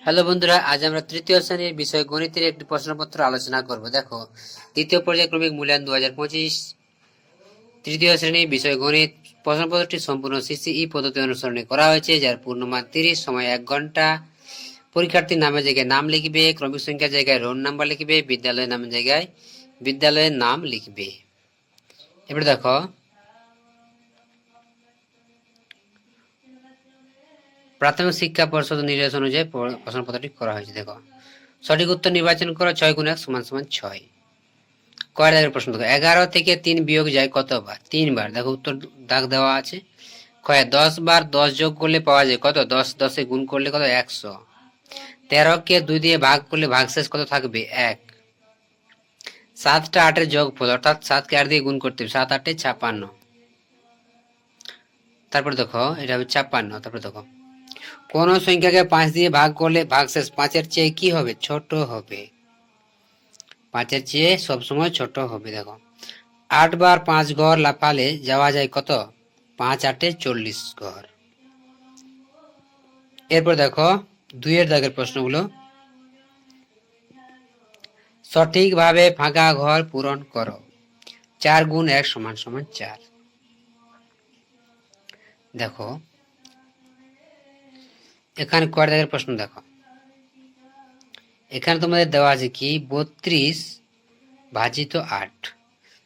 Hello বন্ধুরা, আজ আমরা তৃতীয় শ্রেণীর বিষয় গণিতের একটি প্রশ্নপত্র আলোচনা করব। দেখো, দ্বিতীয় পর্যায়ক্রমিক মূল্যায়ন 2025 তৃতীয় শ্রেণীর বিষয় গণিত। প্রশ্নপত্রটি সম্পূর্ণ সিসিই পদ্ধতি অনুসরণে করা হয়েছে, যার পূর্ণমান 30, সময় 1 ঘন্টা। পরীক্ষার্থীর নামের জায়গায় নাম লিখবে, ক্রমিক সংখ্যার জায়গায় রোল নাম্বার লিখবে, বিদ্যালয়ের নামের জায়গায় বিদ্যালয়ের নাম লিখবে। এবার দেখো, প্রাথমিক শিক্ষা পর্ষদ নির্দেশ অনুযায়ী প্রশ্নপত্রটি করা হয়েছে। দেখো, সঠিক উত্তর নির্বাচন করো। 6 × 1 = 6। কয় দাগের প্রশ্ন? দেখো, 11 থেকে 3 বিয়োগ যায় কতবার? 3 বার। দেখো, উত্তর দাগ দেওয়া আছে। কয় 10 বার 10 যোগ করলে পাওয়া যায় কত? 10 10 এ গুণ করলে কত? 100। 13 কে 2 দিয়ে ভাগ করলে ভাগশেষ কত থাকবে? 1। 7টা 8 এর যোগফল, অর্থাৎ 7 কে 8 দিয়ে গুণ করতে হবে। 7 8 এ 56। তারপর দেখো, এটা হবে 56। তারপর দেখো, কোন সংখ্যাকে 5 দিয়ে ভাগ করলে ভাগশেষ 5 এর চেয়ে কি হবে? ছোট হবে। 5 এর চেয়ে সবসময় ছোট হবে। দেখো, 8 বার 5 ঘর লাফালে যাওয়া যায় কত? 5 8 এ 40 ঘর। এরপর দেখো, 2 এর দাগের প্রশ্নগুলো। সঠিকভাবে ফাঁকা ঘর পূরণ করো। 4 × 1 = 4। দেখো, এখানে কয় দাগের প্রশ্ন? দেখো, এখানে তোমাদের দেওয়া আছে কি 32 ভাজিত 8।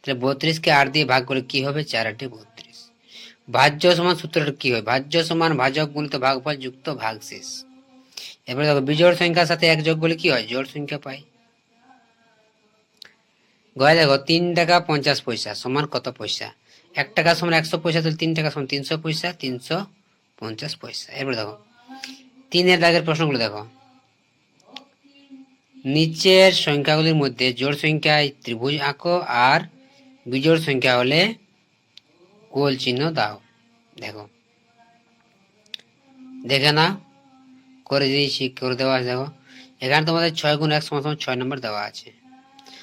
তাহলে 32 কে 8 দিয়ে ভাগ করে কি হবে? 4 8 এ 32। ভাজ্য সমান সূত্রটা কি হয়? ভাজ্য সমান ভাজক গুণিত ভাগফল যুক্ত ভাগশেষ। এবারে দেখো, বিজোড় সংখ্যার সাথে 1 যোগ করলে কি হয়? জোড় সংখ্যা পাই। গয় দেখো, 3 টাকা 50 পয়সা সমান কত পয়সা? 1 টাকা সমান 100 পয়সা, তাহলে 3 টাকা সমান 300 পয়সা, 350 পয়সা। এরপরে দেখো, 3 এর দাগের প্রশ্নগুলো দেখো। নিচের সংখ্যাগুলির মধ্যে জোড় সংখ্যায় ত্রিভুজ আঁকো আর বিজোড় সংখ্যা হলে গোল চিহ্ন দাও। দেখো, দেখে না করে দিয়েছি, করে দেওয়া আছে। দেখো, এখানে তোমাদের 6 × 1 = 6 নম্বর দেওয়া আছে।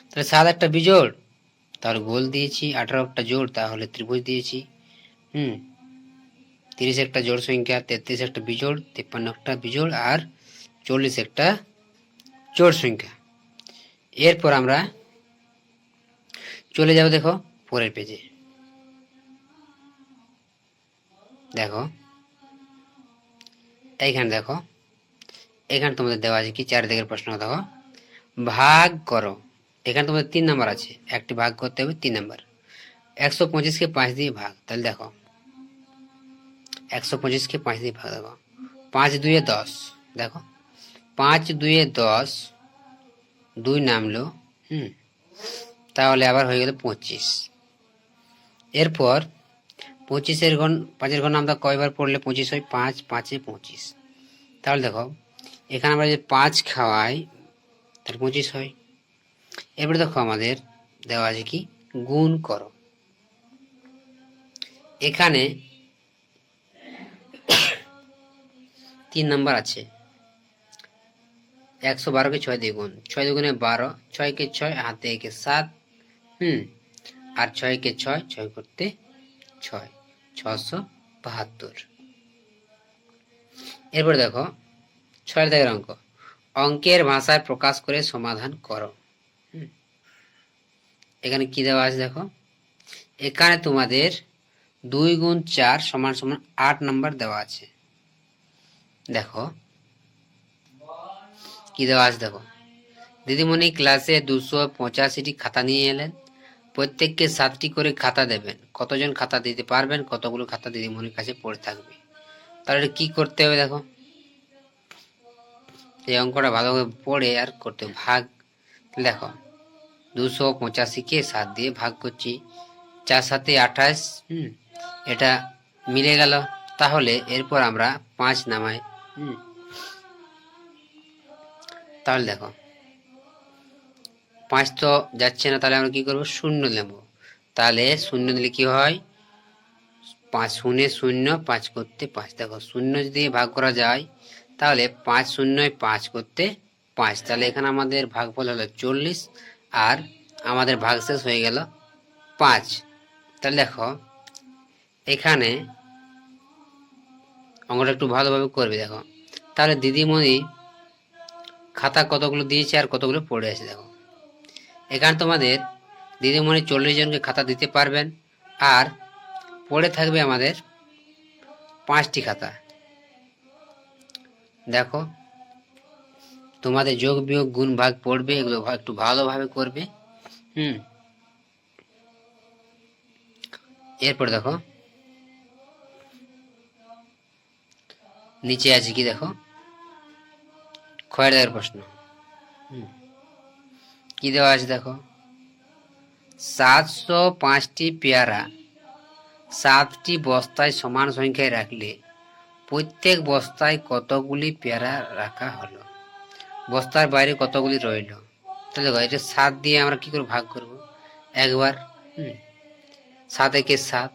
তাহলে 7 একটা বিজোড়, তাহলে গোল দিয়েছি। 18 একটা জোড়, তাহলে ত্রিভুজ দিয়েছি। 30 একটা জোড় সংখ্যা, 33 একটা বিজোড়, 53 একটা বিজোড়, আর 40 একটা জোড় সংখ্যা। এরপর আমরা চলে যাব দেখো পরের পেজে। দেখো, এইখানে দেখো, এখানে তোমাদের দেওয়া আছে কি 4 দিকের প্রশ্ন। দেখো, ভাগ করো। এখানে তোমাদের 3 নাম্বার আছে, একটি ভাগ করতে হবে 3 নাম্বার। 125 কে 5 দিয়ে ভাগ। তাহলে দেখো, 125 কে 5 দিয়ে ভাগ। দেখো, 5 2 এ 10। দেখো, 5 2 এ 10, 2 নামলো। তাহলে আবার হয়ে গেল 25। এরপর 25 ঘন 5 ঘন আমরা কয়বার পড়লে 25 হয়? 5 5 এ 25। তাহলে দেখো, এখানে আমরা যে 5 খাওয়াই, তাহলে 25 হয়। এবারে দেখো, আমাদের দেওয়া আছে কি গুণ করো। এখানে 3 নাম্বার আছে। 112 কে 6 দিয়ে গুণ। 6 দুগুণে 12, 6 কে 6, হাতে একে 7। আর 6 কে 6, 6 করতে 6, 672। এরপর দেখো, 6 দাগের অঙ্ক। অঙ্কের ভাষায় প্রকাশ করে সমাধান করো। এখানে কি দেওয়া আছে? দেখো, এখানে তোমাদের 2 × 4 = 8 নাম্বার দেওয়া আছে। দেখো, কি দেওয়া আছে? দেখো, দিদিমণি ক্লাসে 285টি খাতা নিয়ে এলেন। প্রত্যেককে 7টি করে খাতা দেবেন। কতজন খাতা দিতে পারবেন? কতগুলো খাতা দিদিমণির কাছে পড়ে থাকবে? তাহলে কি করতে হবে? দেখো, এই অঙ্কটা ভালোভাবে পড়ে আর করতে ভাগ। দেখো, 285 কে 7 দিয়ে ভাগ করছি। 4 7 এ 28। এটা মিলে গেল। তাহলে এরপর আমরা 5 নামাই। তাহলে দেখো, 5 তো যাচ্ছে না, তাহলে আমরা কি করব? 0 নেব। তাহলে 0 দিলে কি হয়? 5 0 0, 5 করতে 5। দেখো, 0 যদি ভাগ করা যায়, তাহলে 5 0 5 করতে 5। তাহলে এখানে আমাদের ভাগফল হলো 40, আর আমাদের ভাগশেষ হয়ে গেল 5। তাহলে দেখো, এখানে অঙ্কটা একটু ভালোভাবে করবে। দেখো, তাহলে দিদিমণি খাতা কতগুলো দিয়েছে আর কতগুলো পড়ে আছে দেখো। এখানে তোমাদের দিদিমণি 40 জনকে খাতা দিতে পারবেন, আর পড়ে থাকবে আমাদের 5টি খাতা। দেখো তোমাদের যোগ বিয়োগ গুণ ভাগ পড়বে, এগুলো একটু ভালোভাবে করবে। এরপর দেখো নিচে আছে কি দেখো, ক্ষয়ের দাগের প্রশ্ন। কি দেওয়া আছে দেখো, 705টি পেয়ারা 7টি বস্তায় সমান সংখ্যায় রাখলে প্রত্যেক বস্তায় কতগুলি পেয়ারা রাখা হলো, বস্তার বাইরে কতগুলি রইল। তাহলে দেখো এটা 7 দিয়ে আমরা কি করে ভাগ করব, একবার 7 একে 7।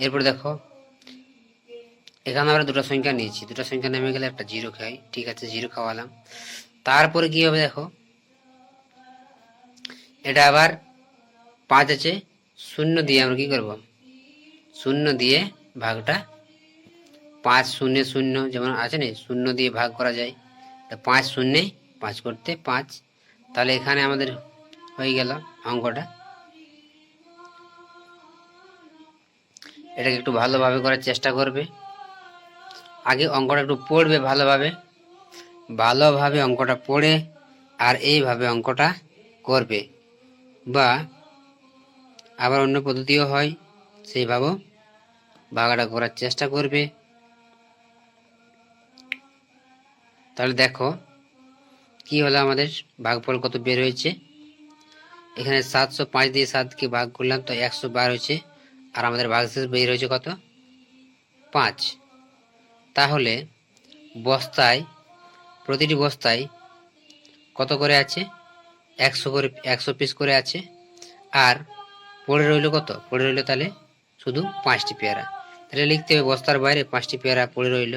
এরপর দেখো এখানে আমরা দুটো সংখ্যা নিয়েছি, দুটো সংখ্যা নেমে গেলে একটা 0 খাই, ঠিক আছে 0 খাওয়ালাম। তারপরে কি হবে দেখো, এটা আবার 5 আছে, 0 দিয়ে আমরা কি করব, 0 দিয়ে ভাগটা 5 0 0 যেমন আছে না, 0 দিয়ে ভাগ করা যায়। 5 0 5 করতে 5, তাহলে এখানে আমাদের হয়ে গেল অঙ্কটা। এটাকে একটু ভালোভাবে করার চেষ্টা করবে, আগে অঙ্কটা একটু পড়বে ভালোভাবে অঙ্কটা পড়ে আর এইভাবে অঙ্কটা করবে, বা আবার অন্য পদ্ধতিও হয়, সেইভাবে ভাগাটা করার চেষ্টা করবে। তাহলে দেখো কি হলো, আমাদের ভাগফল কত বের হয়েছে। এখানে 705 দিয়ে 7কে ভাগ করলাম তো 112 হয়েছে, আর আমাদের ভাগশেষ বের হয়েছে কত, 5। তাহলে বস্তায়, প্রতিটি বস্তায় কত করে আছে, 100 পিস করে আছে, আর পড়ে রইল কত, পড়ে রইল তাহলে শুধু 5টি পেয়ারা। তাহলে লিখতে হবে বস্তার বাইরে 5টি পেয়ারা পড়ে রইল।